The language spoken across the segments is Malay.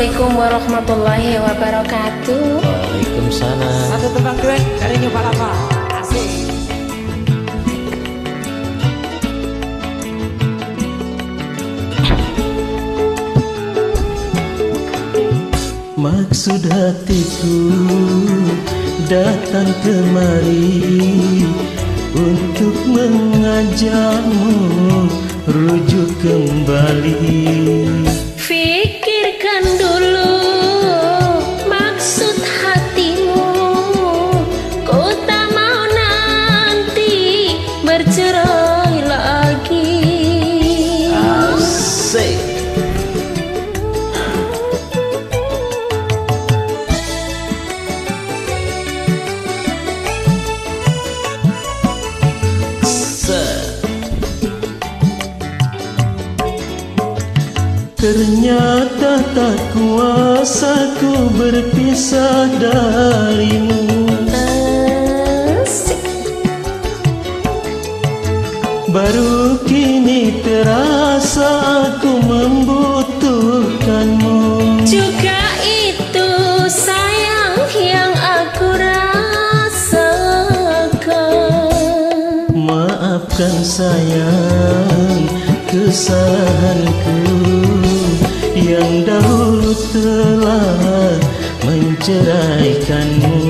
Assalamualaikum warahmatullahi wabarakatuh. Waalaikumsalam. Satu tebang duet dari Nyoba Lapa. Asik. Maksud hatiku datang kemari untuk mengajakmu rujuk kembali. Fikirkan dulu maksud hatimu, ku tak mau nanti bercerai lagi. Asik. Ternyata tak kuasa ku berpisah darimu. Asik. Baru kini terasa aku membutuhkanmu. Juga itu sayang yang aku rasakan. Maafkan sayang kesalahanku yang dahulu telah menceraikanmu.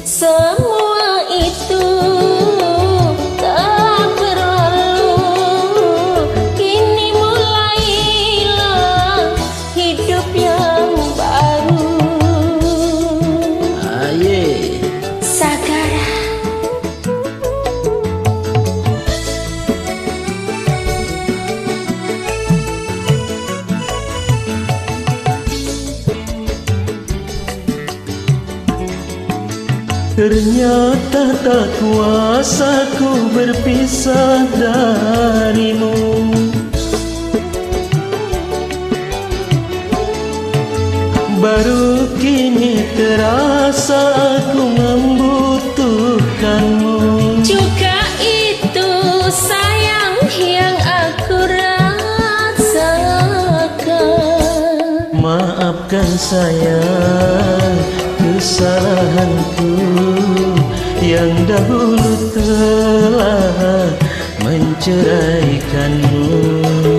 Semua itu telah berlalu, kini mulailah hidup yang baru. Aye. Sagara. Ternyata tak kuasa ku berpisah darimu. Baru kini terasa aku membutuhkanmu. Juga itu sayang yang aku rasakan. Maafkan sayang kesalahanku yang dahulu telah menceraikanmu.